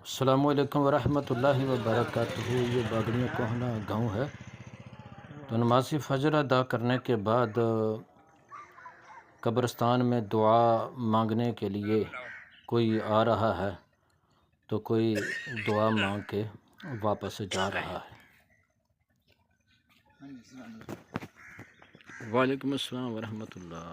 अस्सलामुअलैकुम वरहमतुल्लाहि वबरकातुहू। ये बागड़ियों कोहना गाँव है। तो नमाज़ फ़जर अदा करने के बाद कब्रिस्तान में दुआ मांगने के लिए कोई आ रहा है तो कोई दुआ मांग के वापस जा रहा है। वालेकुम अस्सलाम वरहमतुल्लाह।